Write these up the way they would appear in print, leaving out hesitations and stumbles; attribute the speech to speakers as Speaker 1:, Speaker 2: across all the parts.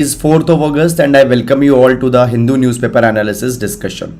Speaker 1: Is 4th of August and I welcome you all to the Hindu newspaper analysis discussion.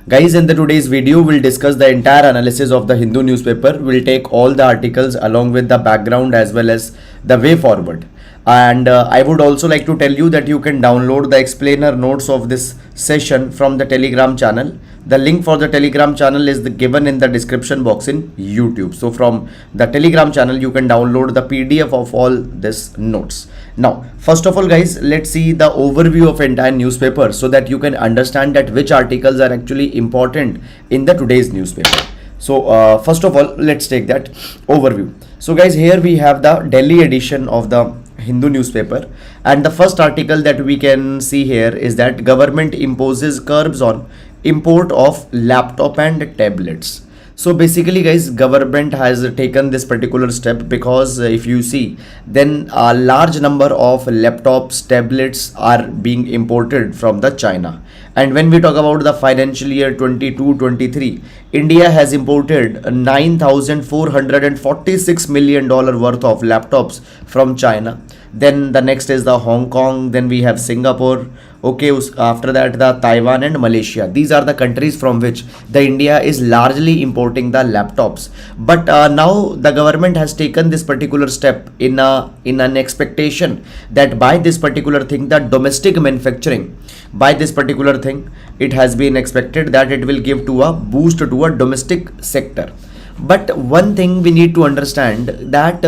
Speaker 1: Guys, in the today's video, we'll discuss the entire analysis of the Hindu newspaper. We'll take all the articles along with the background as well as the way forward. And I would also like to tell you that you can download the explainer notes of this session from the Telegram channel. The link for the Telegram channel is given in the description box in YouTube. So from the Telegram channel, you can download the PDF of all this notes. Now, first of all, guys, let's see the overview of entire newspaper so that you can understand that which articles are actually important in the today's newspaper. So first of all, let's take that overview. So guys, here we have the Delhi edition of the Hindu newspaper, and the first article that we can see here is that government imposes curbs on import of laptop and tablets. So basically, guys, government has taken this particular step because if you see, then a large number of laptops, tablets are being imported from the China. And when we talk about the financial year 22-23, India has imported $9,446 million worth of laptops from China. Then the next is the Hong Kong, then we have Singapore, okay, after that the Taiwan and Malaysia. These are the countries from which the India is largely importing the laptops. But now the government has taken this particular step in an expectation that by this particular thing, the domestic manufacturing, by this particular thing, it has been expected that it will give to a boost to a domestic sector. But one thing we need to understand that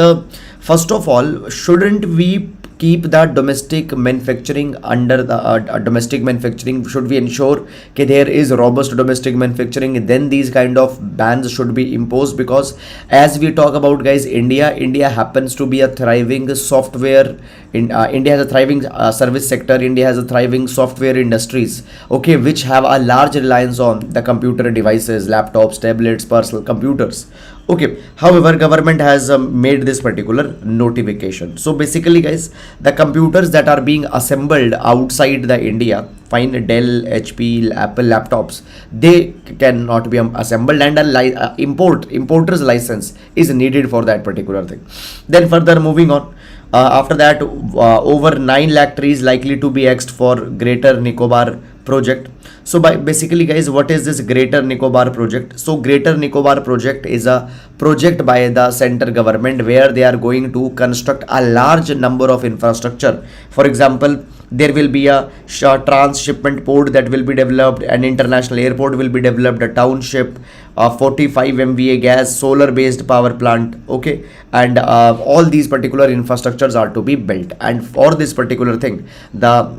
Speaker 1: first of all, shouldn't we keep the domestic manufacturing under the domestic manufacturing? Should we ensure that there is robust domestic manufacturing? Then these kind of bans should be imposed, because as we talk about, guys, India happens to be a thriving software. India has a thriving service sector. India has a thriving software industries, okay, which have a large reliance on the computer devices, laptops, tablets, personal computers. Okay, however, government has made this particular notification. So basically, guys, the computers that are being assembled outside the India, fine, Dell, HP, Apple laptops, they cannot be assembled, and a importer's license is needed for that particular thing. Then further moving on, after that, over 9 lakh trees likely to be axed for Greater Nicobar project. So basically, guys, what is this Greater Nicobar project? So Greater Nicobar project is a project by the center government where they are going to construct a large number of infrastructure. For example, there will be a transshipment port that will be developed, an international airport will be developed, a township, a 45 MVA gas, solar based power plant, okay, and all these particular infrastructures are to be built, and for this particular thing, the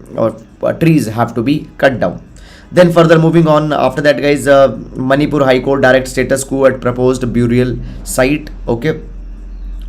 Speaker 1: trees have to be cut down. Then further moving on, after that, guys, Manipur High Court direct status quo at proposed burial site, okay.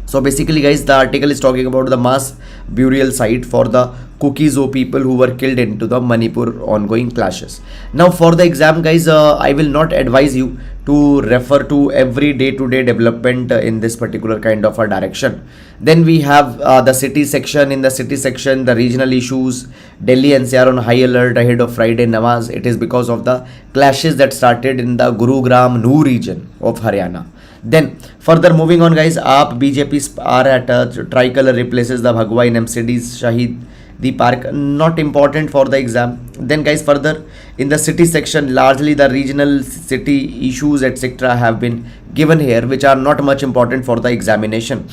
Speaker 1: So basically, guys, the article is talking about the mass burial site for the Kuki-Zo people who were killed into the Manipur ongoing clashes. Now for the exam, guys, I will not advise you to refer to every day-to-day development in this particular kind of a direction. Then we have the city section. In the city section, the regional issues, Delhi NCR on high alert ahead of Friday Namaz. It is because of the clashes that started in the Gurugram Noor region of Haryana. Then further moving on, guys, AAP BJP are at tricolor replaces the Bhagwa in MCD's Shahid the Park, not important for the exam. Then, guys, further in the city section, largely the regional city issues etc. have been given here, which are not much important for the examination.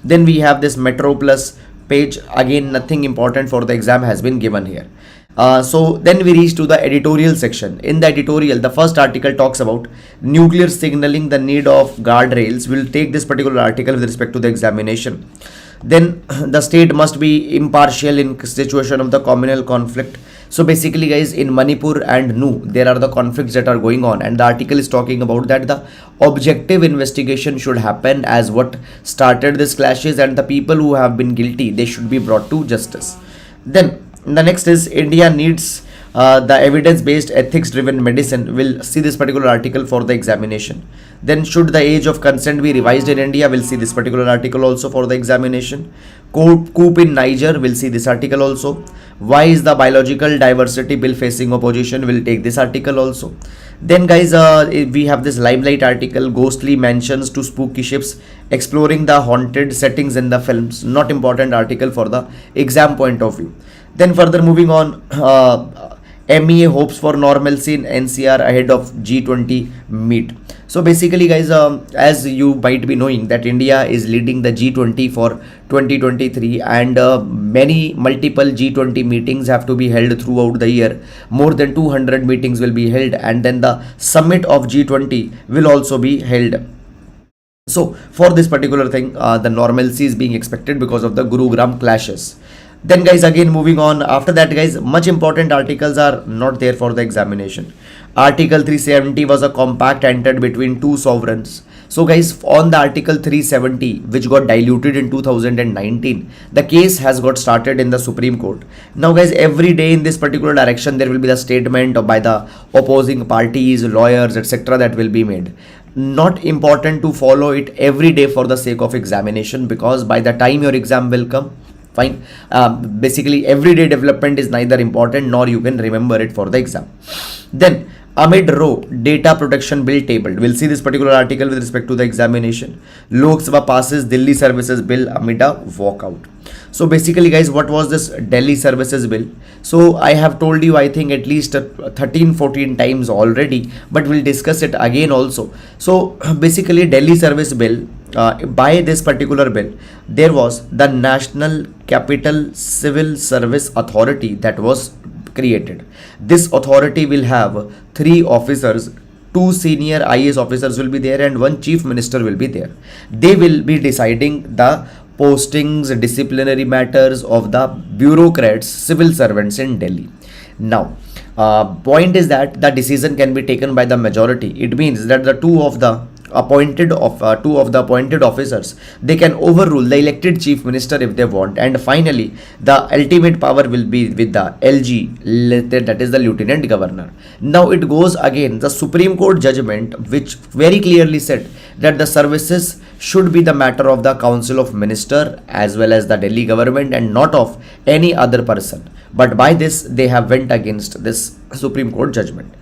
Speaker 1: Then we have this Metro Plus page, again nothing important for the exam has been given here. So then we reach to the editorial section. In the editorial, the first article talks about nuclear signaling the need of guardrails. We'll take this particular article with respect to the examination. Then the state must be impartial in situation of the communal conflict. So basically, guys, in Manipur and Nu, there are the conflicts that are going on, and the article is talking about that the objective investigation should happen as what started these clashes, and the people who have been guilty, they should be brought to justice. Then the next is India needs the evidence-based ethics-driven medicine. We'll see this particular article for the examination. Then should the age of consent be revised in India? We'll see this particular article also for the examination. Coup in Niger, we'll see this article also. Why is the biological diversity bill facing opposition? We'll take this article also. Then, guys, we have this Limelight article, ghostly mansions to spooky ships, exploring the haunted settings in the films. Not important article for the exam point of view. Then further moving on, MEA hopes for normalcy in NCR ahead of G20 meet. So basically guys, as you might be knowing that India is leading the G20 for 2023, and many multiple G20 meetings have to be held throughout the year. More than 200 meetings will be held, and then the summit of G20 will also be held. So for this particular thing, the normalcy is being expected because of the Gurugram clashes. Then guys, again moving on, after that guys, much important articles are not there for the examination. Article 370 was a compact entered between two sovereigns. So guys, on the Article 370, which got diluted in 2019, the case has got started in the Supreme Court. Now guys, every day in this particular direction, there will be the statement by the opposing parties, lawyers, etc. that will be made. Not important to follow it every day for the sake of examination, because by the time your exam will come, fine, basically everyday development is neither important nor you can remember it for the exam. Then amid row data protection bill tabled, we'll see this particular article with respect to the examination. Lok Sabha passes Delhi services bill amid a walkout. So basically guys, what was this Delhi services bill? So I have told you, I think at least 13-14 times already, but we'll discuss it again also. So basically Delhi service bill, by this particular bill, there was the National Capital Civil Service Authority that was created. This authority will have 3 officers, 2 senior IAS officers will be there, and 1 chief minister will be there. They will be deciding the postings, disciplinary matters of the bureaucrats, civil servants in Delhi. Now, point is that the decision can be taken by the majority. It means that the two of the appointed officers, they can overrule the elected chief minister if they want, and finally the ultimate power will be with the LG, that is the lieutenant governor. Now it goes again the Supreme Court judgment, which very clearly said that the services should be the matter of the Council of Minister as well as the Delhi government and not of any other person. But by this they have went against this Supreme Court judgment.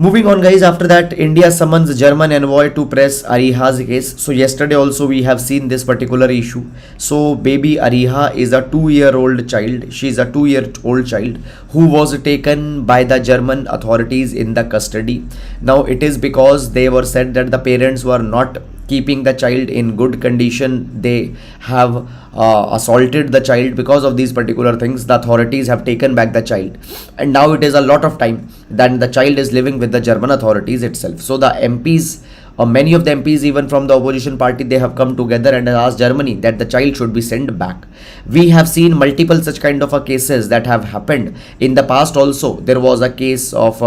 Speaker 1: Moving on guys, after that India summons German envoy to press Ariha's case. So yesterday also we have seen this particular issue. So baby Ariha is a 2-year-old child. She is a 2-year-old child who was taken by the German authorities in the custody. Now it is because they were said that the parents were not keeping the child in good condition. They have assaulted the child. Because of these particular things, the authorities have taken back the child, and now it is a lot of time that the child is living with the German authorities itself. So the MPs, many of the MPs even from the opposition party, they have come together and asked Germany that the child should be sent back. We have seen multiple such kind of cases that have happened in the past also. There was a case of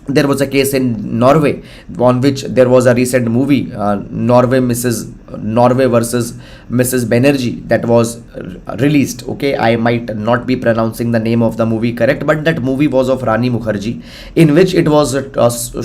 Speaker 1: there was a case in Norway on which there was a recent movie, Norway versus Mrs. Banerjee, that was released. Okay, I might not be pronouncing the name of the movie correct, but that movie was of Rani Mukherjee, in which it was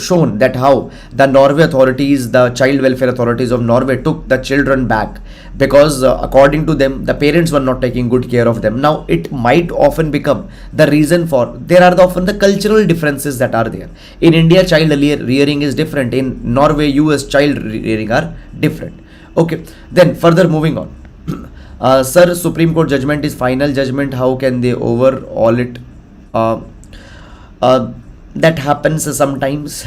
Speaker 1: shown that how the Norway authorities, the child welfare authorities of Norway, took the children back because according to them the parents were not taking good care of them. Now it might often become the reason for, there are often the cultural differences that are there. In India, child rearing is different. In Norway, US, child rearing are different. Okay, then further moving on. Sir, Supreme Court judgment is final judgment. How can they overhaul it? That happens sometimes.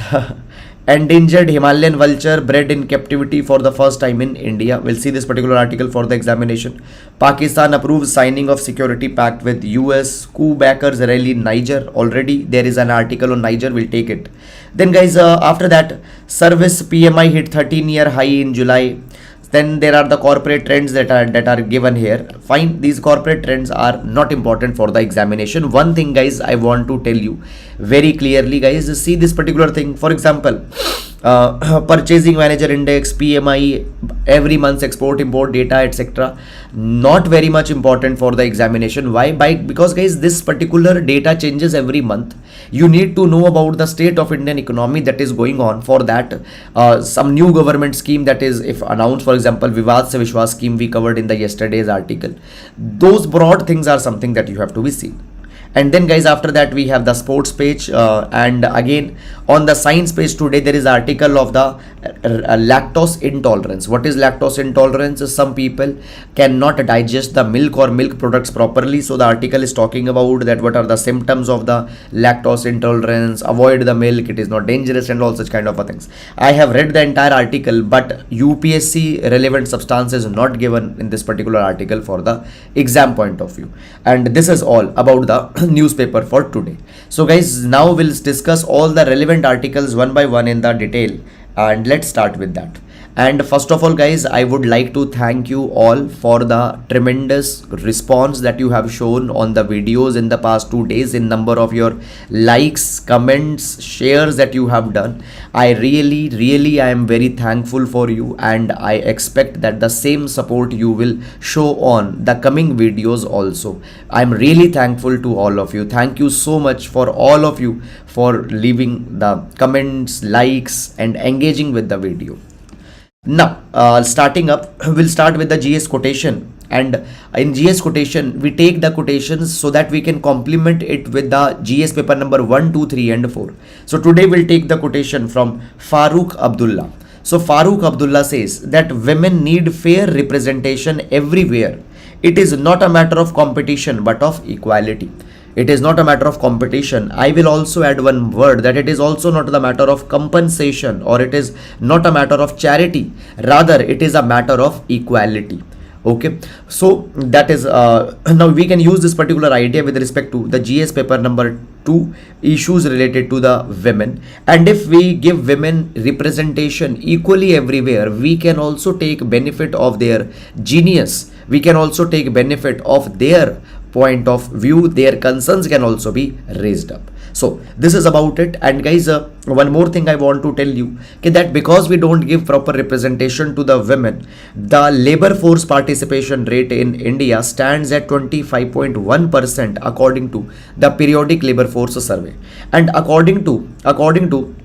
Speaker 1: Endangered Himalayan vulture bred in captivity for the first time in India. We'll see this particular article for the examination. Pakistan approves signing of security pact with US. Coup backers rally Niger. Already there is an article on Niger. We'll take it. Then guys, after that, service PMI hit 13-year high in July. Then there are the corporate trends that are given here. Fine, these corporate trends are not important for the examination. One thing guys, I want to tell you very clearly guys, see this particular thing. For example, purchasing manager index, PMI, every month's export import data, etc. Not very much important for the examination. Why? Because guys, this particular data changes every month. You need to know about the state of Indian economy that is going on. For that, some new government scheme that is if announced, for example, Vivad Se Vishwas scheme we covered in the yesterday's article. Those broad things are something that you have to be seen. And then guys, after that we have the sports page, and again on the science page today there is article of the lactose intolerance. What is lactose intolerance? Some people cannot digest the milk or milk products properly, so the article is talking about that what are the symptoms of the lactose intolerance, avoid the milk, it is not dangerous, and all such kind of things. I have read the entire article, but UPSC relevant substance is not given in this particular article for the exam point of view. And this is all about the newspaper for today. So guys, now we'll discuss all the relevant articles one by one in the detail, and let's start with that. And first of all guys, I would like to thank you all for the tremendous response that you have shown on the videos in the past 2 days, in number of your likes, comments, shares that you have done. I really I am very thankful for you, and I expect that the same support you will show on the coming videos also. I'm really thankful to all of you. Thank you so much for all of you for leaving the comments, likes, and engaging with the video. Now, starting up, we'll start with the GS quotation. And in GS quotation, we take the quotations so that we can complement it with the GS paper number 1, 2, 3, and 4. So today we'll take the quotation from Farooq Abdullah. So Farooq Abdullah says that women need fair representation everywhere. It is not a matter of competition but of equality. It is not a matter of competition. I will also add one word, that it is also not the matter of compensation, or it is not a matter of charity. Rather, it is a matter of equality. Okay, so that is now we can use this particular idea with respect to the GS paper number 2, issues related to the women. And if we give women representation equally everywhere, we can also take benefit of their genius. We can also take benefit of their point of view. Their concerns can also be raised up. So this is about it. And guys, one more thing I want to tell you, that because we don't give proper representation to the women, the labor force participation rate in India stands at 25.1% according to the periodic labor force survey. And according to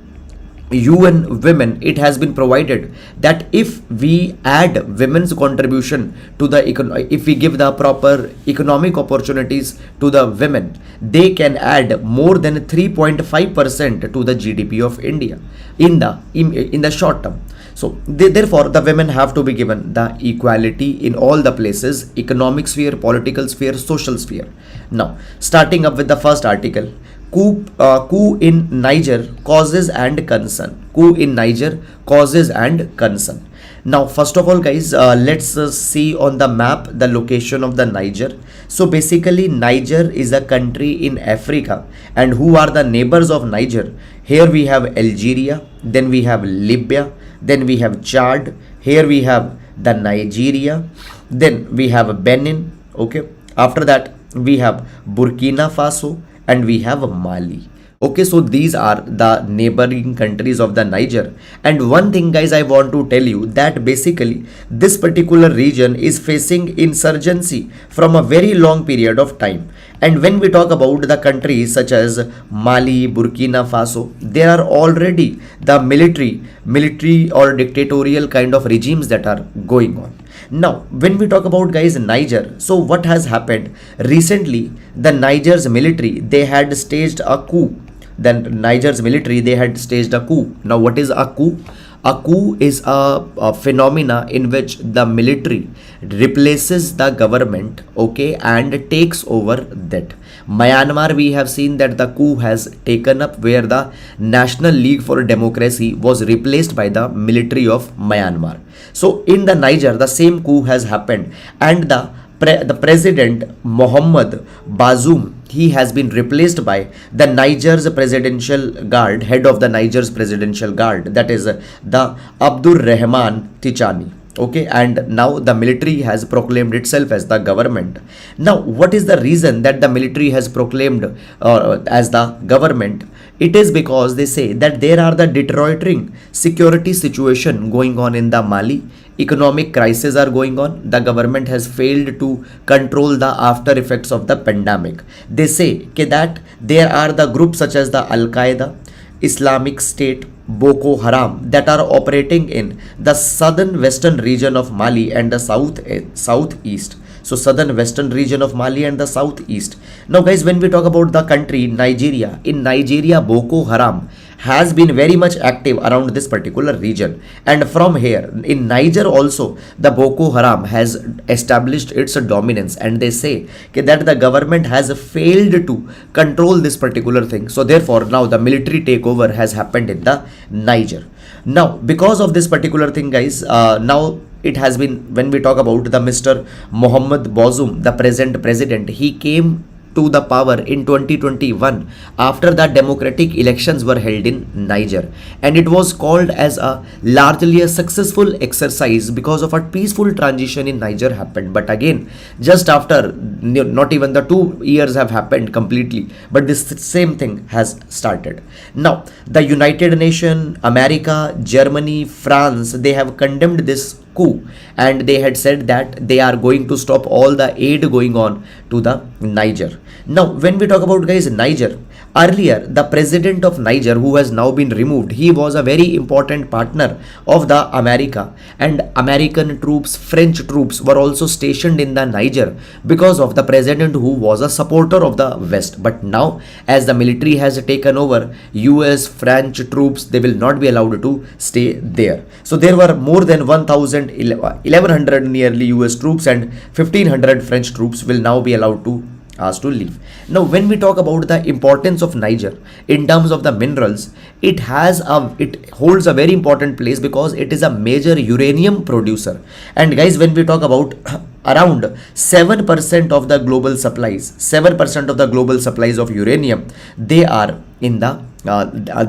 Speaker 1: UN Women, it has been provided that if we add women's contribution to the if we give the proper economic opportunities to the women, they can add more than 3.5% to the GDP of India in the short term. So therefore the women have to be given the equality in all the places: economic sphere, political sphere, social sphere. Now, starting up with the first article, coup in Niger causes and concern. Coup in Niger causes and concern. Now, first of all, guys, let's see on the map the location of the Niger. So basically, Niger is a country in Africa, and who are the neighbors of Niger? Here we have Algeria, then we have Libya, then we have Chad. Here we have the Nigeria, then we have Benin. Okay, after that we have Burkina Faso, and we have Mali. Okay, so these are the neighboring countries of the Niger. And one thing, guys, I want to tell you, that basically this particular region is facing insurgency from a very long period of time. And when we talk about the countries such as Mali, Burkina Faso, there are already the military or dictatorial kind of regimes that are going on. Now, when we talk about, guys, Niger, so what has happened recently? The Niger's military, they had staged a coup. Then Niger's military, they had staged a coup. Now, what is a coup? A coup is a phenomena in which the military replaces the government, okay, and takes over that. Myanmar, we have seen that the coup has taken up, where the National League for Democracy was replaced by the military of Myanmar. So in the Niger, the same coup has happened, and the president Mohammed Bazoum, he has been replaced by the Niger's presidential guard, head of the Niger's presidential guard, that is the Abdur Rahman Tichani. Okay, and now the military has proclaimed itself as the government. Now, what is the reason that the military has proclaimed as the government? It is because they say that there are the deteriorating security situation going on in the Mali. Economic crises are going on. The government has failed to control the after effects of the pandemic. They say that there are the groups such as the Al-Qaeda, Islamic State, Boko Haram that are operating in the southern western region of Mali and the southeast. So southern western region of Mali and the southeast. Now guys, when we talk about the country Nigeria, in Nigeria Boko Haram has been very much active around this particular region, and from here in Niger also the Boko Haram has established its dominance, and they say that the government has failed to control this particular thing. So therefore now the military takeover has happened in the Niger. Now because of this particular thing guys, now it has been, when we talk about the Mr. Mohammed Bazoum, the present president, he came to the power in 2021 after the democratic elections were held in Niger, and it was called as a largely a successful exercise because of a peaceful transition in Niger happened. But again, just after not even the 2 years have happened completely, but this same thing has started. Now the United Nations, America, Germany, France, they have condemned this coup, and they had said that they are going to stop all the aid going on to the Niger. Now when we talk about guys Niger, earlier the president of Niger, who has now been removed, he was a very important partner of the America, and American troops, French troops were also stationed in the Niger because of the president who was a supporter of the West. But now as the military has taken over, US, French troops, they will not be allowed to stay there. So there were more than 1100 nearly US troops and 1500 French troops will now be allowed to asked to leave. Now when we talk about the importance of Niger in terms of the minerals, it holds a very important place because it is a major uranium producer. And guys, when we talk about around 7% of the global supplies, 7% of the global supplies of uranium, they are in the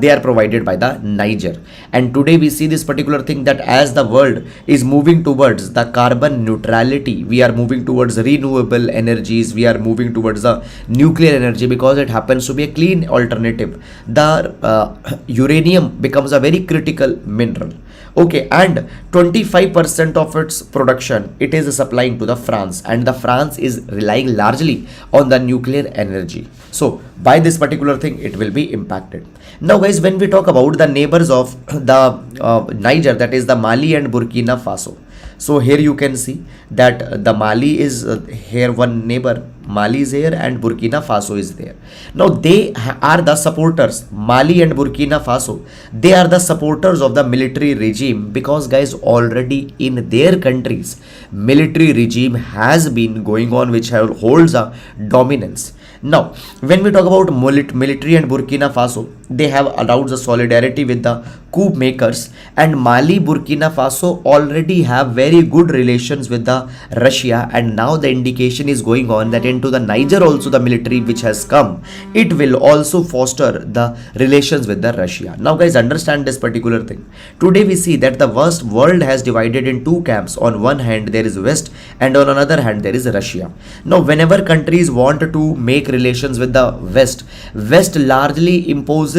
Speaker 1: they are provided by the Niger. And today we see this particular thing, that as the world is moving towards the carbon neutrality, we are moving towards renewable energies, we are moving towards the nuclear energy because it happens to be a clean alternative. The uranium becomes a very critical mineral. Okay, and 25% of its production it is supplying to the France, and the France is relying largely on the nuclear energy. So by this particular thing it will be impacted. Now guys, when we talk about the neighbors of the Niger, that is the Mali and Burkina Faso. So here you can see that the Mali is here, one neighbor Mali is here and Burkina Faso is there. Now they are the supporters, Mali and Burkina Faso, they are the supporters of the military regime, because guys already in their countries military regime has been going on which holds a dominance. Now when we talk about military and Burkina Faso, they have allowed the solidarity with the coup makers, and Mali, Burkina Faso already have very good relations with the Russia, and now the indication is going on that into the Niger also the military which has come, it will also foster the relations with the Russia. Now guys, understand this particular thing. Today we see that the world has divided in two camps. On one hand there is West, and on another hand there is Russia. Now whenever countries want to make relations with the West largely imposes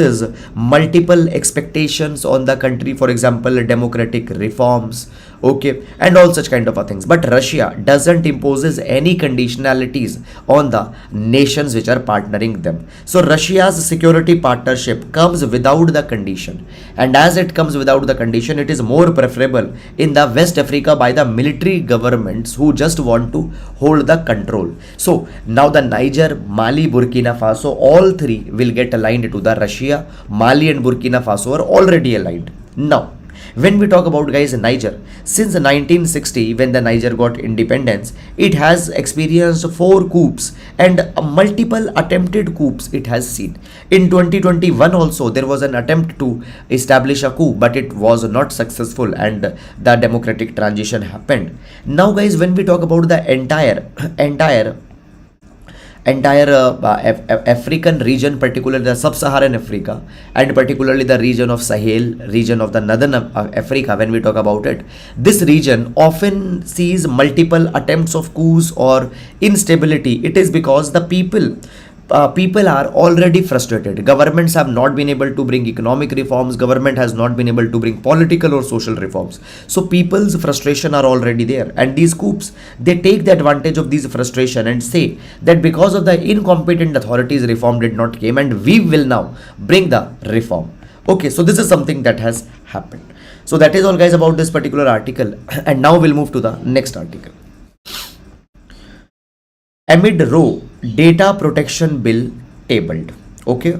Speaker 1: multiple expectations on the country, for example democratic reforms, okay, and all such kind of things. But Russia doesn't imposes any conditionalities on the nations which are partnering them. So Russia's security partnership comes without the condition, and as it comes without the condition, it is more preferable in the West Africa by the military governments who just want to hold the control. So now the Niger, Mali, Burkina Faso, all three will get aligned to the Russia. Mali and Burkina Faso are already aligned. Now when we talk about guys Niger, since 1960 when the Niger got independence, it has experienced 4 coups and multiple attempted coups it has seen. In 2021 also there was an attempt to establish a coup, but it was not successful and the democratic transition happened. Now guys, when we talk about the entire African region, particularly the sub-Saharan Africa, and particularly the region of Sahel, region of the northern Africa, when we talk about it, this region often sees multiple attempts of coups or instability. It is because the people are already frustrated. Governments have not been able to bring economic reforms. Government has not been able to bring political or social reforms. So people's frustration are already there. And these coups, they take the advantage of these frustration and say that because of the incompetent authorities, reform did not came, and we will now bring the reform. Okay, so this is something that has happened. So that is all guys about this particular article. And now we'll move to the next article. amid row data protection bill tabled. Okay,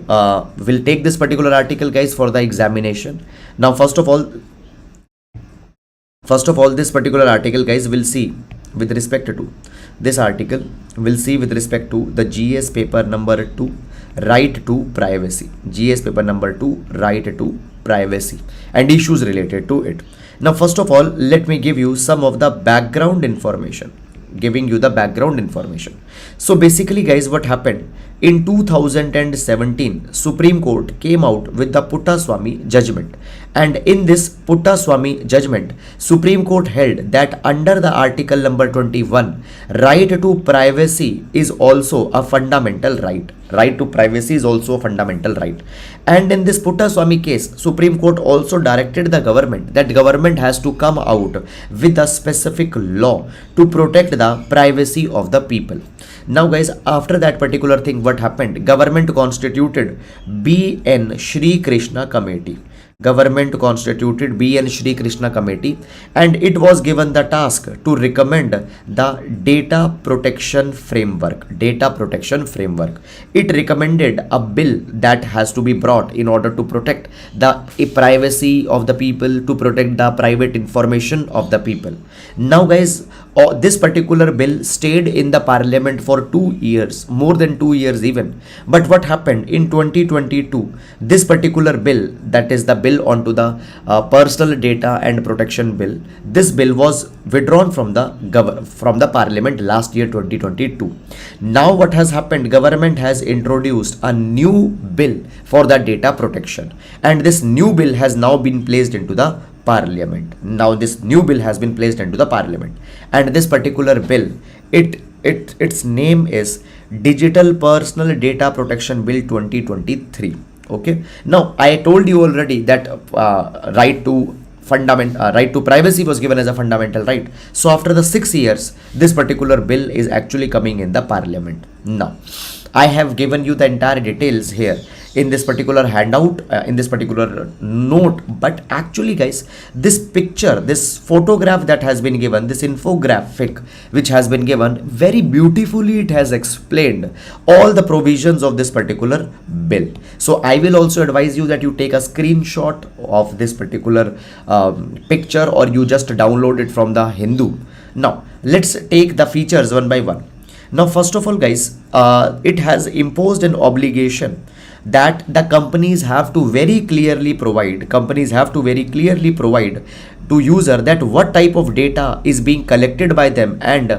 Speaker 1: we'll take this particular article, guys, for the examination. Now, first of all, this particular article, guys, will see with respect to this article, will see with respect to the GS paper number 2, right to privacy. GS paper number 2, right to privacy, and issues related to it. Now, first of all, let me give you some of the background information. So basically, guys, what happened in 2017, Supreme Court came out with the Puttaswamy judgment, and in this Puttaswamy judgment, Supreme Court held that under the article number 21, right to privacy is also a fundamental right. Right to privacy is also a fundamental right. And in this Puttaswamy case, Supreme Court also directed the government that government has to come out with a specific law to protect the privacy of the people. Now, guys, after that particular thing, what happened? Government constituted B.N. Shri Krishna Committee. Government constituted B.N. Shri Krishna Committee, and it was given the task to recommend the data protection framework. It recommended a bill that has to be brought in order to protect the privacy of the people, to protect the private information of the people. Now, guys, this particular bill stayed in the parliament for 2 years, more than 2 years even. But what happened in 2022? This particular bill, that is the bill onto the personal data and protection bill, this bill was withdrawn from the parliament last year, 2022. Now what has happened? Government has introduced a new bill for the data protection, and this new bill has now been placed into the parliament. And this particular bill, its name is Digital Personal Data Protection Bill 2023. Okay, now I told you already that right to privacy was given as a fundamental right. So after the 6 years, this particular bill is actually coming in the parliament. Now, I have given you the entire details here in this particular handout, in this particular note. But actually, guys, this picture, this photograph that has been given, this infographic which has been given, very beautifully it has explained all the provisions of this particular bill. So I will also advise you that you take a screenshot of this particular picture, or you just download it from the Hindu. Now let's take the features one by one. Now, first of all, guys, it has imposed an obligation that the companies have to very clearly provide to user that what type of data is being collected by them, and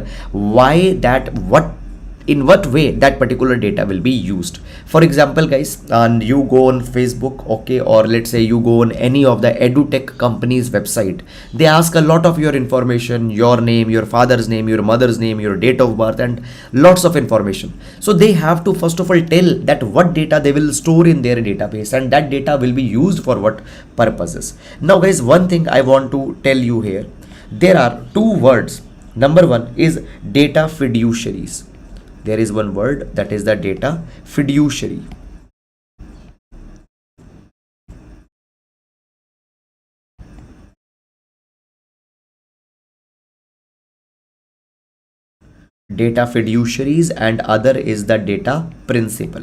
Speaker 1: in what way that particular data will be used. For example, guys, you go on Facebook, okay, or let's say you go on any of the edutech company's website, they ask a lot of your information, your name, your father's name, your mother's name, your date of birth, and lots of information. So they have to first of all tell that what data they will store in their database, and that data will be used for what purposes. Now, guys, one thing I want to tell you here, there are two words. Number one is data fiduciaries. There is one word, that is the data fiduciary. Data fiduciaries, and other is the data principal.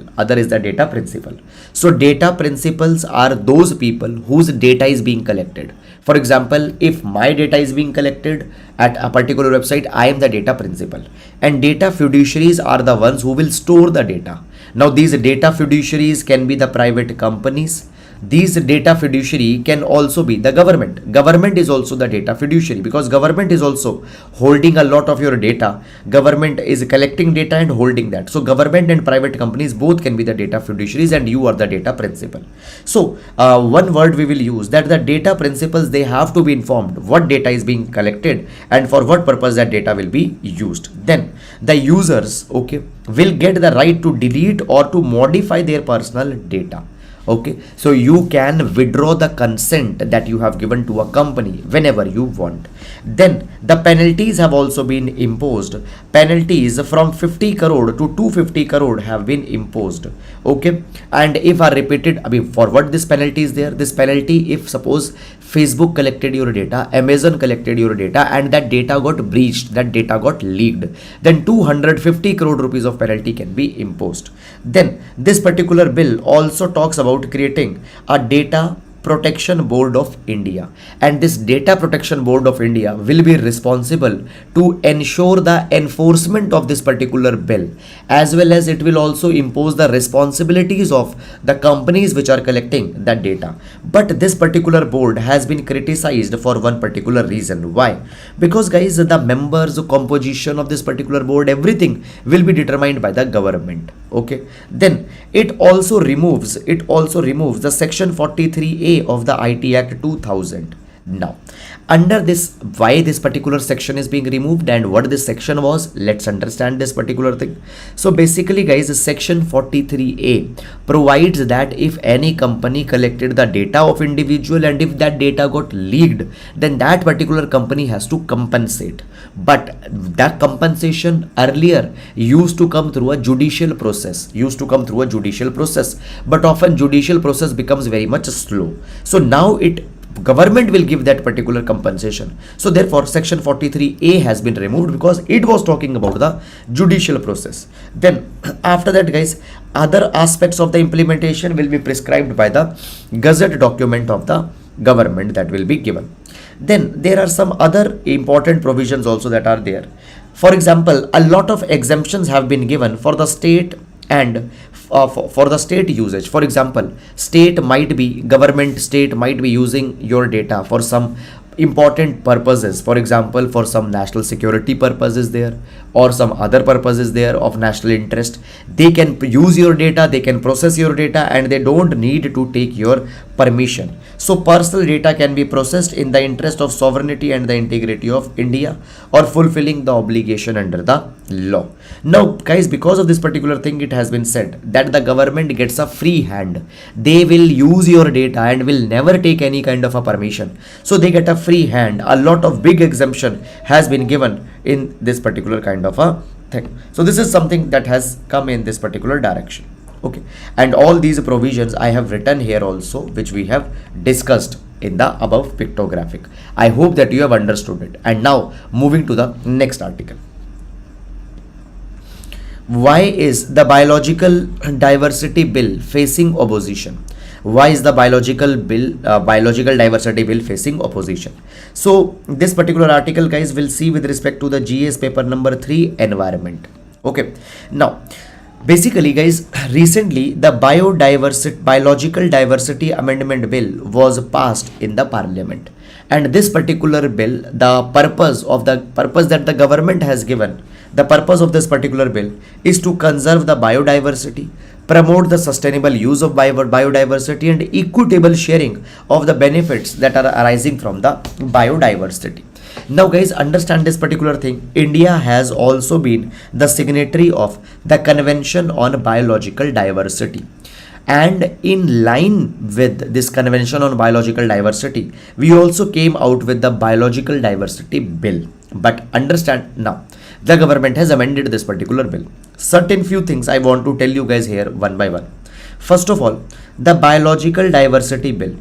Speaker 1: So data principals are those people whose data is being collected. For example, if my data is being collected at a particular website, I am the data principal, and data fiduciaries are the ones who will store the data. Now, these data fiduciaries can be the private companies. These data fiduciary can also be the government. Government is also the data fiduciary, because government is also holding a lot of your data. Government is collecting data and holding that. So government and private companies both can be the data fiduciaries, and you are the data principal. So one word we will use, that the data principals, they have to be informed what data is being collected and for what purpose that data will be used. Then the users, okay, will get the right to delete or to modify their personal data. Okay, so you can withdraw the consent that you have given to a company whenever you want. Then the penalties have also been imposed. Penalties from 50 crore to 250 crore have been imposed. Okay, and if are repeated, I mean, for what this penalty is there? This penalty, if suppose Facebook collected your data, Amazon collected your data, and that data got breached, that data got leaked, then 250 crore rupees of penalty can be imposed. Then this particular bill also talks about creating a data protection board of India, and this data protection board of India will be responsible to ensure the enforcement of this particular bill, as well as it will also impose the responsibilities of the companies which are collecting that data. But this particular board has been criticized for one particular reason. Why? Because guys, the members, composition of this particular board, everything will be determined by the government. Okay, then it also removes the section 43A of the IT Act 2000. Now, under this, why this particular section is being removed and what this section was, let's understand this particular thing. So basically guys, section 43A provides that if any company collected the data of individual and if that data got leaked, then that particular company has to compensate. But that compensation earlier used to come through a judicial process, but often judicial process becomes very much slow. So now government will give that particular compensation. So therefore section 43A has been removed because it was talking about the judicial process. Then after that guys, other aspects of the implementation will be prescribed by the gazette document of the government that will be given. Then there are some other important provisions also that are there. For example, a lot of exemptions have been given for the state and for the state usage. For example, government state might be using your data for some important purposes. For example, for some national security purposes there or some other purposes there of national interest. They can use your data, they can process your data, and they don't need to take your permission. So personal data can be processed in the interest of sovereignty and the integrity of India or fulfilling the obligation under the law. Now guys, because of this particular thing, it has been said that the government gets a free hand. They will use your data and will never take any kind of a permission. So they get a free hand. A lot of big exemption has been given in this particular kind of a thing. So this is something that has come in this particular direction. Okay, and all these provisions I have written here also, which we have discussed in the above pictographic. I hope that you have understood it. And now moving to the next article. Why is the biological diversity bill facing opposition? Why is the biological diversity bill facing opposition? So this particular article guys will see with respect to the GS paper number 3, environment. Okay, now basically guys, recently the biological diversity amendment bill was passed in the parliament, and this particular bill, the purpose that the government has given, the purpose of this particular bill is to conserve the biodiversity, promote the sustainable use of biodiversity, and equitable sharing of the benefits that are arising from the biodiversity. Now guys, understand this particular thing. India has also been the signatory of the Convention on Biological Diversity. And in line with this Convention on Biological Diversity, we also came out with the Biological Diversity Bill. But understand now, the government has amended this particular bill. Certain few things I want to tell you guys here one by one. First of all, the Biological Diversity Bill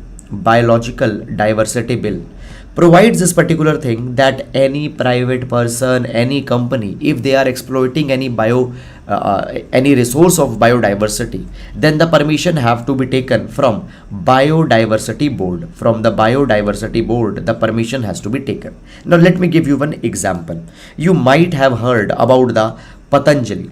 Speaker 1: provides this particular thing that any private person, any company, if they are exploiting any resource of biodiversity, then the permission have to be taken from biodiversity board. From the biodiversity board, the permission has to be taken. Now let me give you one example. You might have heard about the Patanjali.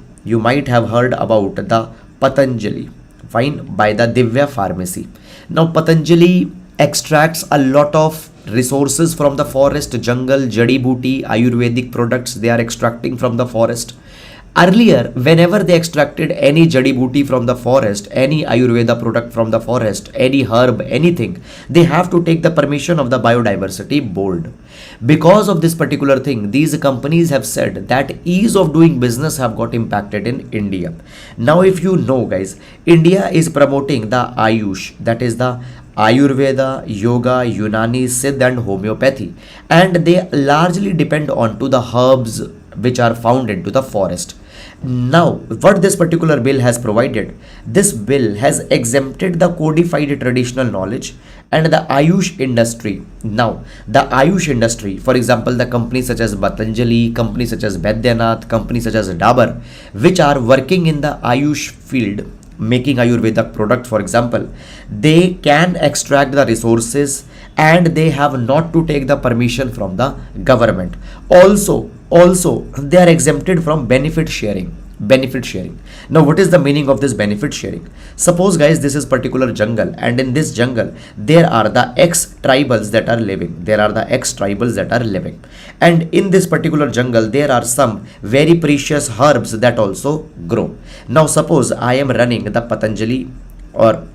Speaker 1: Fine, by the Divya Pharmacy. Now Patanjali extracts a lot of resources from the forest, jungle, jadi booty, Ayurvedic products they are extracting from the forest, Earlier, whenever they extracted any jadi booty from the forest, any Ayurveda product from the forest, any herb, anything, they have to take the permission of the biodiversity board. Because of this particular thing, these companies have said that ease of doing business have got impacted in India. Now, if you know, guys, India is promoting the Ayush, that is the Ayurveda, Yoga, Unani, Siddha and Homeopathy, and they largely depend on to the herbs which are found into the forest. Now, what this particular bill has provided, this bill has exempted the codified traditional knowledge and the Ayush industry. Now, the Ayush industry, for example, the companies such as Patanjali, companies such as Baidyanath, companies such as Dabur, which are working in the Ayush field, making Ayurvedic product, for example, they can extract the resources and they have not to take the permission from the government. Also they are exempted from benefit sharing. Now, what is the meaning of this benefit sharing? Suppose, guys, this is particular jungle, and in this jungle there are the X tribals that are living. And in this particular jungle there are some very precious herbs that also grow. Now, suppose I am running the Patanjali, or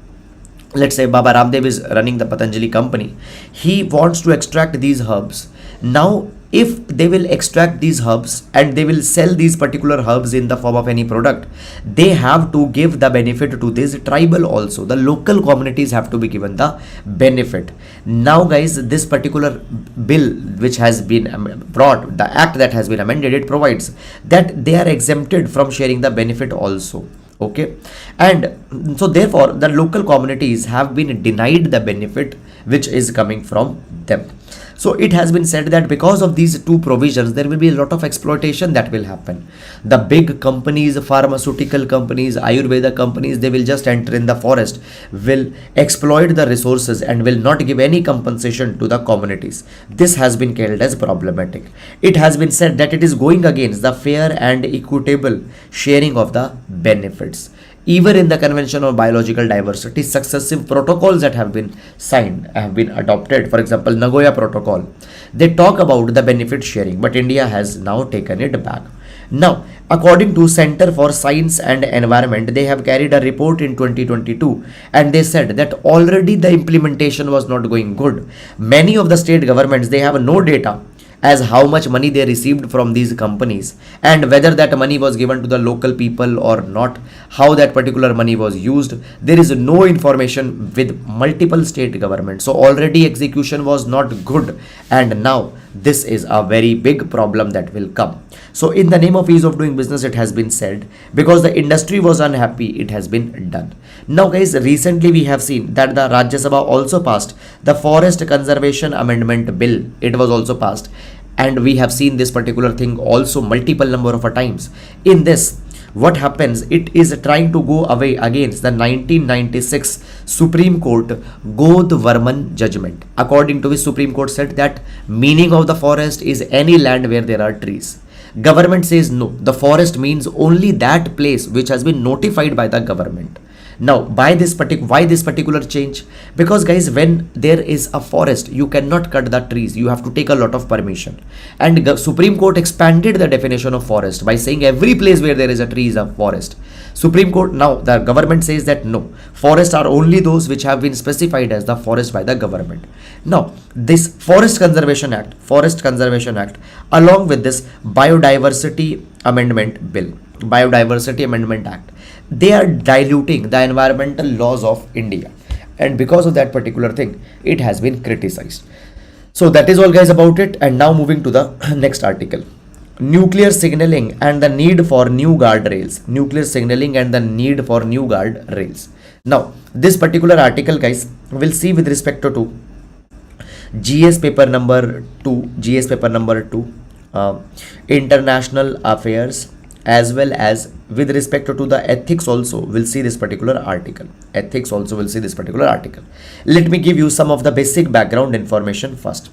Speaker 1: let's say Baba Ramdev is running the Patanjali company. He wants to extract these herbs. Now, if they will extract these herbs and they will sell these particular herbs in the form of any product, they have to give the benefit to this tribal also. The local communities have to be given the benefit. Now, guys, this particular bill which has been brought, the act that has been amended, it provides that they are exempted from sharing the benefit also. Okay, and so therefore the local communities have been denied the benefit which is coming from them. So it has been said that because of these two provisions, there will be a lot of exploitation that will happen. The big companies, pharmaceutical companies, Ayurveda companies, they will just enter in the forest, will exploit the resources and will not give any compensation to the communities. This has been called as problematic. It has been said that it is going against the fair and equitable sharing of the benefits. Even in the Convention on Biological Diversity, successive protocols that have been signed have been adopted. For example, Nagoya Protocol, they talk about the benefit sharing, but India has now taken it back. Now, according to Center for Science and Environment, they have carried a report in 2022 and they said that already the implementation was not going good. Many of the state governments, they have no data as how much money they received from these companies and whether that money was given to the local people or not, how that particular money was used. There is no information with multiple state governments. So already execution was not good, and now this is a very big problem that will come. So in the name of ease of doing business, it has been said, because the industry was unhappy, it has been done. Now, guys, recently we have seen that the Rajya Sabha also passed the Forest Conservation Amendment Bill. It was also passed, and we have seen this particular thing also multiple number of times. In this, what happens, it is trying to go away against the 1996 Supreme Court Godh Varman judgment, according to which Supreme Court said that meaning of the forest is any land where there are trees. Government says no, the forest means only that place which has been notified by the government. Now, why this particular change? Because, guys, when there is a forest, you cannot cut the trees. You have to take a lot of permission. And Supreme Court expanded the definition of forest by saying every place where there is a tree is a forest. Supreme Court, now the government says that no, forests are only those which have been specified as the forest by the government. Now, this Forest Conservation Act, along with this Biodiversity Amendment Bill, Biodiversity Amendment Act, they are diluting the environmental laws of India, and because of that particular thing, it has been criticized. So that is all, guys, about it. And now moving to the next article, nuclear signaling and the need for new guardrails. Now, this particular article, guys, we'll see with respect to GS paper number 2, international affairs, as well as with respect to the ethics also. We'll see this particular article. Let me give you some of the basic background information first.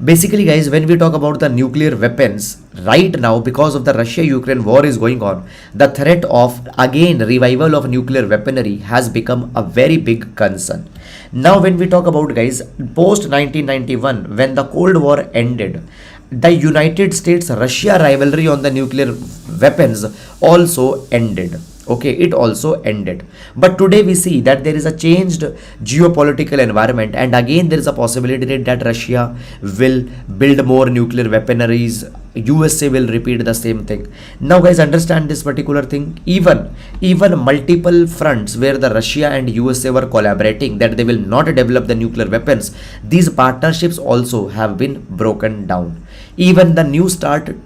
Speaker 1: Basically, guys, when we talk about the nuclear weapons, right now, because of the Russia-Ukraine war is going on, the threat of again revival of nuclear weaponry has become a very big concern. Now, when we talk about, guys, post 1991, when the Cold War ended, the United States-Russia rivalry on the nuclear weapons also ended. Okay, it also ended. But today we see that there is a changed geopolitical environment, and again there is a possibility that Russia will build more nuclear weaponries. USA will repeat the same thing. Now, guys, understand this particular thing. Even multiple fronts where the Russia and USA were collaborating that they will not develop the nuclear weapons, these partnerships also have been broken down. Even the New START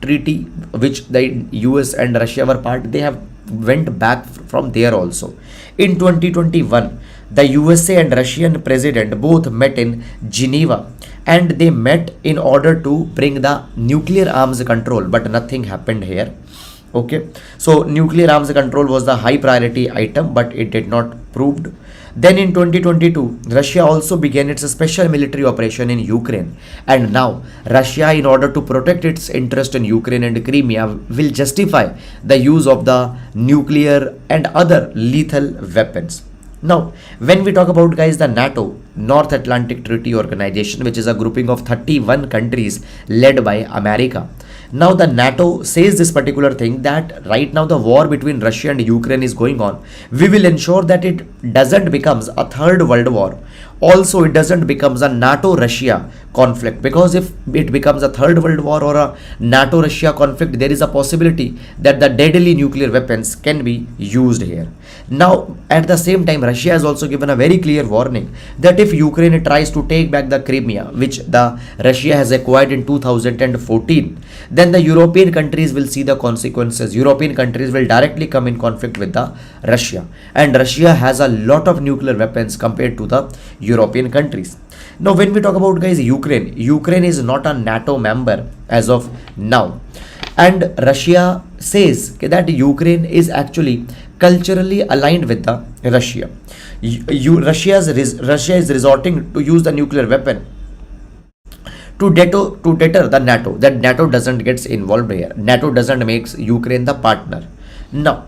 Speaker 1: treaty, which the US and Russia were part, they have went back from there also. In 2021, the USA and Russian president both met in Geneva, and they met in order to bring the nuclear arms control, but nothing happened here. Okay, so nuclear arms control was the high priority item, but it did not proved. Then in 2022, Russia also began its special military operation in Ukraine, and now Russia, in order to protect its interest in Ukraine and Crimea, will justify the use of the nuclear and other lethal weapons. Now, when we talk about, guys, the NATO, North Atlantic Treaty Organization, which is a grouping of 31 countries led by America. Now, the NATO says this particular thing that right now the war between Russia and Ukraine is going on. We will ensure that it doesn't becomes a third world war. Also, it doesn't becomes a NATO-Russia conflict, because if it becomes a third world war or a NATO-Russia conflict, there is a possibility that the deadly nuclear weapons can be used here. Now, at the same time, Russia has also given a very clear warning that if Ukraine tries to take back the Crimea, which the Russia has acquired in 2014, then the European countries will see the consequences. European countries will directly come in conflict with the Russia, and Russia has a lot of nuclear weapons compared to the European countries. Now, when we talk about, guys, Ukraine is not a NATO member as of now, and Russia says that Ukraine is actually culturally aligned with the Russia. Russia is resorting to use the nuclear weapon to deter the NATO, that NATO doesn't get involved here. NATO doesn't make Ukraine the partner. Now,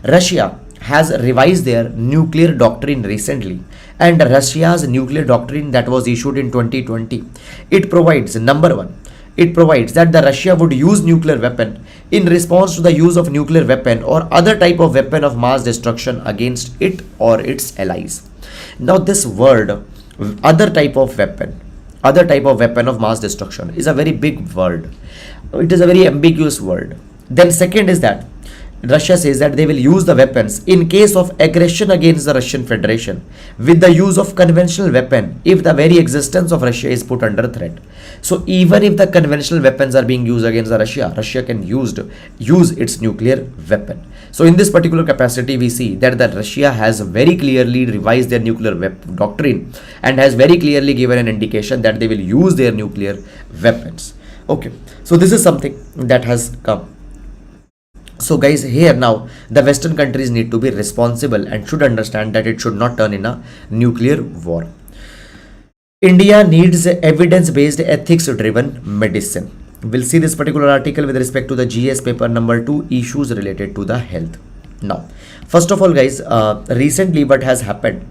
Speaker 1: Russia has revised their nuclear doctrine recently, and Russia's nuclear doctrine that was issued in 2020, it provides, number one, it provides that the Russia would use nuclear weapon in response to the use of nuclear weapon or other type of weapon of mass destruction against it or its allies. Now, this word, other type of weapon of mass destruction, is a very big word. It is a very ambiguous word. Then second is that Russia says that they will use the weapons in case of aggression against the Russian Federation with the use of conventional weapon if the very existence of Russia is put under threat. So even if the conventional weapons are being used against the Russia can use its nuclear weapon. So in this particular capacity, we see that Russia has very clearly revised their nuclear doctrine and has very clearly given an indication that they will use their nuclear weapons. Okay, so this is something that has come. So, guys, here now the Western countries need to be responsible and should understand that it should not turn in a nuclear war. India needs evidence-based ethics-driven medicine. We'll see this particular article with respect to the GS paper number 2, issues related to the health. Now, first of all, guys, recently what has happened,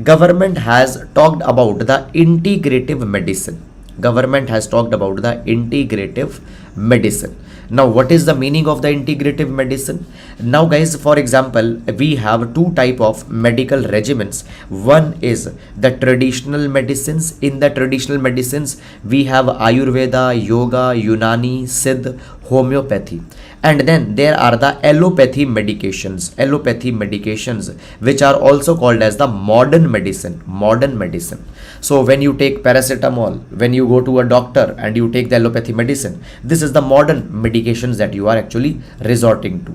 Speaker 1: government has talked about the integrative medicine. Government has talked about the integrative medicine. Now, what is the meaning of the integrative medicine? Now, guys, for example, we have two type of medical regimens. One is the traditional medicines. In the traditional medicines, we have Ayurveda, Yoga, Unani, Siddha, homeopathy. And then there are the allopathy medications, which are also called as the modern medicine. So when you take paracetamol, when you go to a doctor and you take the allopathy medicine, this is the modern medications that you are actually resorting to.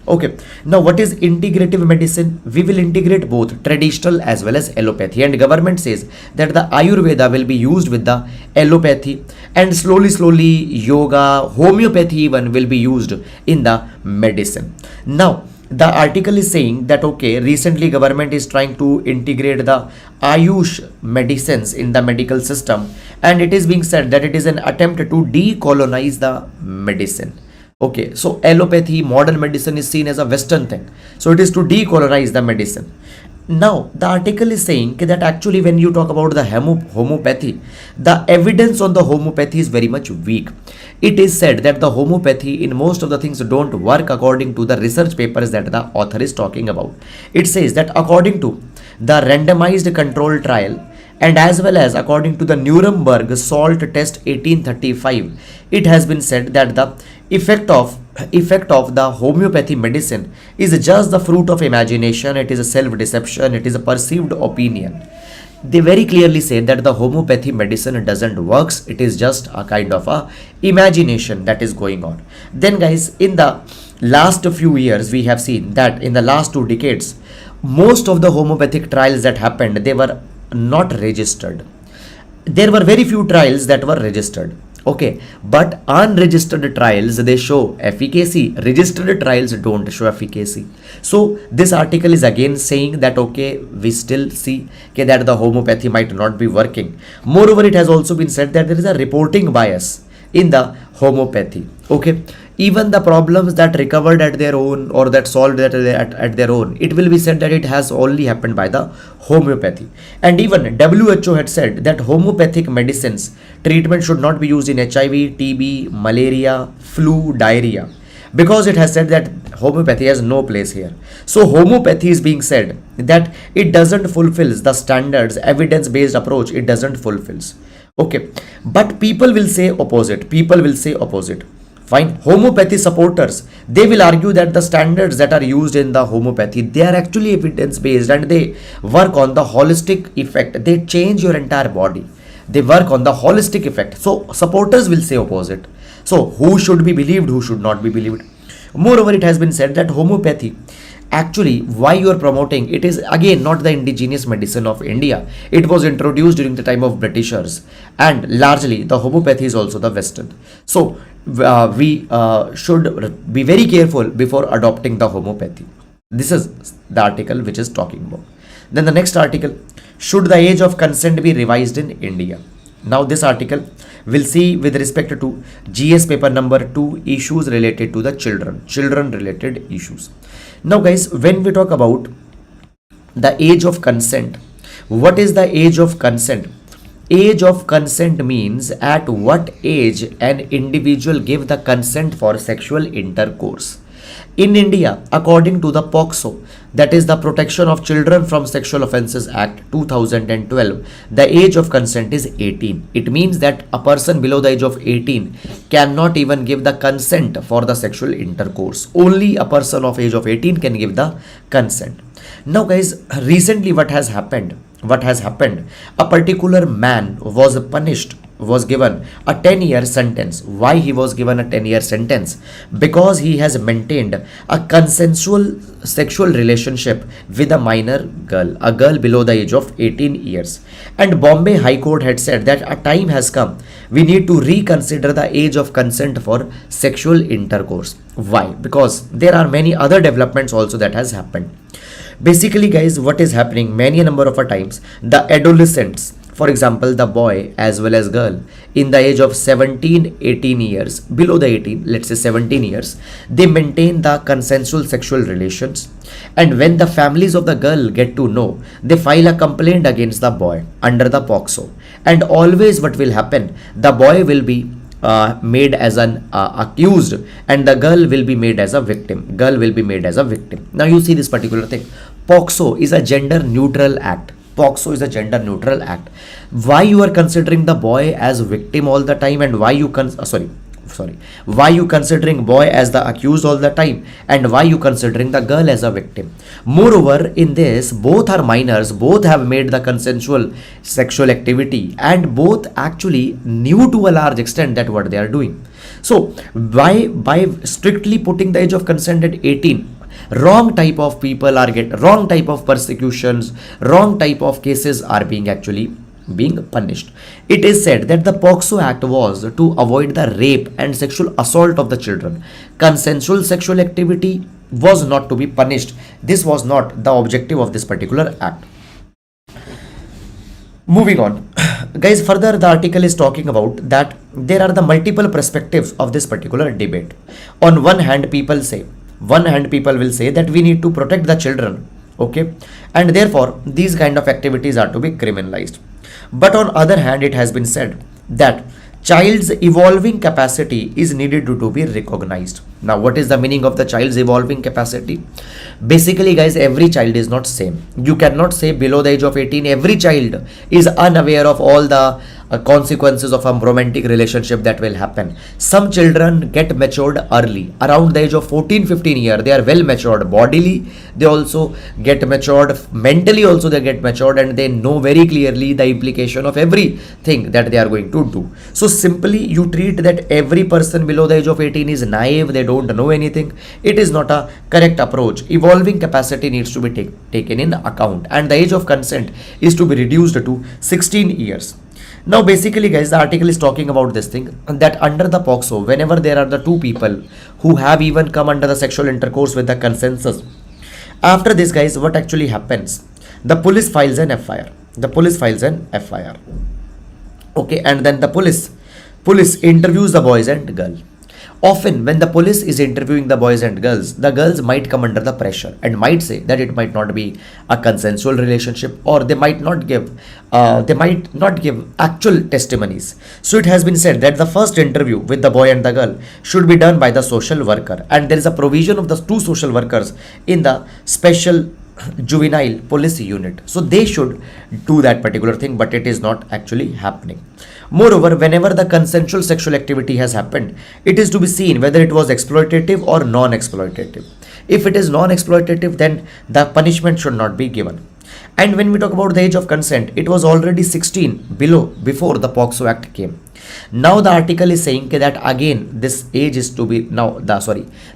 Speaker 1: Okay, now what is integrative medicine? We will integrate both traditional as well as allopathy, and government says that the Ayurveda will be used with the allopathy, and slowly yoga, homeopathy even will be used in the medicine. Now, the article is saying that, okay, recently government is trying to integrate the Ayush medicines in the medical system, and it is being said that it is an attempt to decolonize the medicine. Okay, so allopathy, modern medicine is seen as a Western thing. So it is to decolonize the medicine. Now, the article is saying that actually when you talk about the homeopathy, the evidence on the homeopathy is very much weak. It is said that the homeopathy in most of the things don't work according to the research papers that the author is talking about. It says that according to the randomized control trial and as well as according to the Nuremberg salt test 1835, it has been said that the effect of the homeopathy medicine is just the fruit of imagination. It is a self-deception, it is a perceived opinion. They very clearly say that the homeopathy medicine doesn't works, it is just a kind of a imagination that is going on. Then guys, in the last few years we have seen that in the last 2 decades most of the homeopathic trials that happened, they were not registered. There were very few trials that were registered. Okay, but unregistered trials, they show efficacy, registered trials don't show efficacy. So this article is again saying that okay, we still see okay, that the homeopathy might not be working. Moreover, it has also been said that there is a reporting bias in the homeopathy. Okay, even the problems that recovered at their own or that solved at their own, it will be said that it has only happened by the homeopathy. And even WHO had said that homeopathic medicines treatment should not be used in HIV, TB, malaria, flu, diarrhea, because it has said that homeopathy has no place here. So homeopathy is being said that it doesn't fulfills the standards, evidence-based approach, it doesn't fulfills. Okay, but people will say opposite. Fine. Homeopathy supporters, they will argue that the standards that are used in the homeopathy, they are actually evidence-based and they work on the holistic effect. They change your entire body. They work on the holistic effect. So supporters will say opposite. So who should be believed, who should not be believed? Moreover, it has been said that homeopathy, actually why you are promoting it is again not the indigenous medicine of India. It was introduced during the time of Britishers and largely the homeopathy is also the Western. So we should be very careful before adopting the homeopathy. This is the article which is talking about. Then the next article, should the age of consent be revised in India? Now this article will see with respect to GS paper number 2 issues related to the children related issues. Now guys, when we talk about the age of consent, what is the age of consent? Age of consent means at what age an individual give the consent for sexual intercourse. In India, according to the POCSO, that is the Protection of Children from Sexual Offences Act 2012, the age of consent is 18. It means that a person below the age of 18 cannot even give the consent for the sexual intercourse. Only a person of age of 18 can give the consent. Now guys, recently what has happened, a particular man was given a 10-year sentence. Why he was given a 10-year sentence? Because he has maintained a consensual sexual relationship with a minor girl, a girl below the age of 18 years. And Bombay High Court had said that a time has come, we need to reconsider the age of consent for sexual intercourse. Why? Because there are many other developments also that has happened. Basically guys, what is happening many a number of a times, the adolescents, for example the boy as well as girl in the age of 17-18 years, below the 18, let's say 17 years, they maintain the consensual sexual relations, and when the families of the girl get to know, they file a complaint against the boy under the POCSO. And always what will happen, the boy will be made as an accused and the girl will be made as a victim. Now you see this particular thing, POCSO is a gender neutral act. Why you are considering the boy as victim all the time, and why you why you considering boy as the accused all the time, and why you considering the girl as a victim? Moreover, in this, both are minors, both have made the consensual sexual activity, and both actually knew to a large extent that what they are doing. So by strictly putting the age of consent at 18, wrong type of people are wrong type of persecutions, wrong type of cases are being punished. It is said that the POCSO Act was to avoid the rape and sexual assault of the children. Consensual sexual activity was not to be punished. This was not the objective of this particular act. Moving on. Guys, further the article is talking about that there are the multiple perspectives of this particular debate. On one hand, people will say that we need to protect the children. Okay, and therefore these kind of activities are to be criminalized. But on other hand, it has been said that child's evolving capacity is needed to be recognized. Now what is the meaning of the child's evolving capacity? Basically guys, every child is not same. You cannot say below the age of 18 every child is unaware of all the consequences of a romantic relationship that will happen. Some children get matured early, around the age of 14-15 years. They are well matured bodily, they also get matured mentally, also they get matured, and they know very clearly the implication of everything that they are going to do. So simply you treat that every person below the age of 18 is naive, they don't know anything. It is not a correct approach. Evolving capacity needs to be taken in account, and the age of consent is to be reduced to 16 years. Now basically guys, the article is talking about this thing, that under the POCSO, whenever there are the two people who have even come under the sexual intercourse with the consensus, after this guys, what actually happens? The police files an FIR. Okay, and then the police interviews the boys and girl. Often when the police is interviewing the boys and girls, the girls might come under the pressure and might say that it might not be a consensual relationship, or they might not give actual testimonies. So it has been said that the first interview with the boy and the girl should be done by the social worker, and there is a provision of the two social workers in the special juvenile police unit, so they should do that particular thing, but it is not actually happening. Moreover, whenever the consensual sexual activity has happened, it is to be seen whether it was exploitative or non-exploitative. If it is non-exploitative, then the punishment should not be given. And when we talk about the age of consent, it was already 16 before the POCSO Act came. Now the article is saying that again this age is to be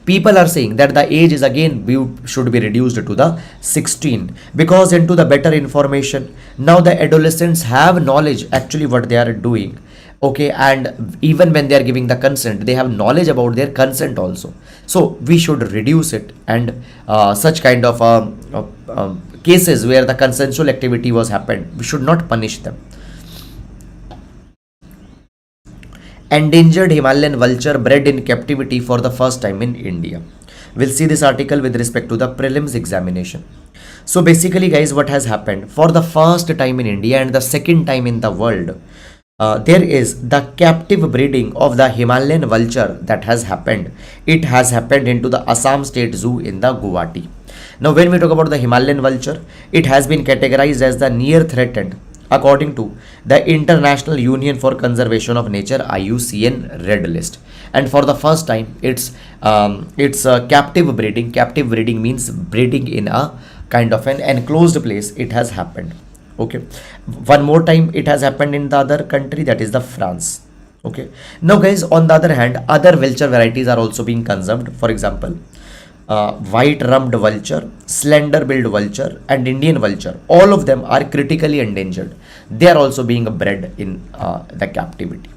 Speaker 1: people are saying that the age is again should be reduced to the 16, because into the better information, now the adolescents have knowledge actually what they are doing. Okay, and even when they are giving the consent, they have knowledge about their consent also. So we should reduce it, and such kind of cases where the consensual activity was happened, we should not punish them. Endangered Himalayan vulture bred in captivity for the first time in India. We'll see this article with respect to the prelims examination. So basically guys, what has happened for the first time in India and the second time in the world, there is the captive breeding of the Himalayan vulture that has happened. It has happened into the Assam State Zoo in the Guwahati. Now when we talk about the Himalayan vulture, it has been categorized as the near threatened according to the International Union for Conservation of Nature IUCN Red List, and for the first time it's captive breeding. Captive breeding means breeding in a kind of an enclosed place. It has happened. Okay, one more time it has happened in the other country, that is the France. Okay, now guys, on the other hand, other vulture varieties are also being conserved. For example, white rumped vulture, slender billed vulture, and Indian vulture, all of them are critically endangered. They are also being bred in the captivity.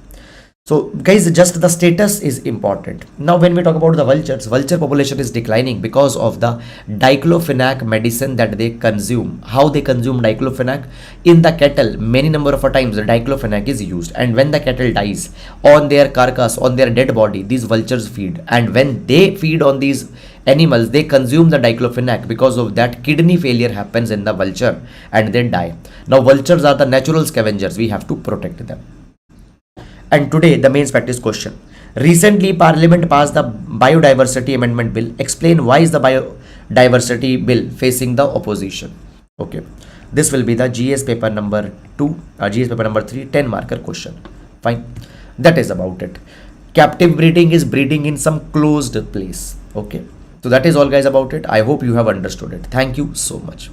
Speaker 1: So guys, just the status is important. Now when we talk about the vultures, vulture population is declining because of the diclofenac medicine that they consume. How they consume diclofenac? In the cattle, many number of times the diclofenac is used, and when the cattle dies, on their carcass, on their dead body, these vultures feed, and when they feed on these animals, they consume the diclofenac. Because of that, kidney failure happens in the vulture and they die. Now vultures are the natural scavengers, we have to protect them. And today the main practice question. Recently Parliament passed the Biodiversity Amendment Bill. Explain why is the Biodiversity Bill facing the opposition. Okay, this will be the GS paper number 2, GS paper number 3, 10 marker question. Fine, that is about it. Captive breeding is breeding in some closed place. Okay, so that is all guys about it. I hope you have understood it. Thank you so much.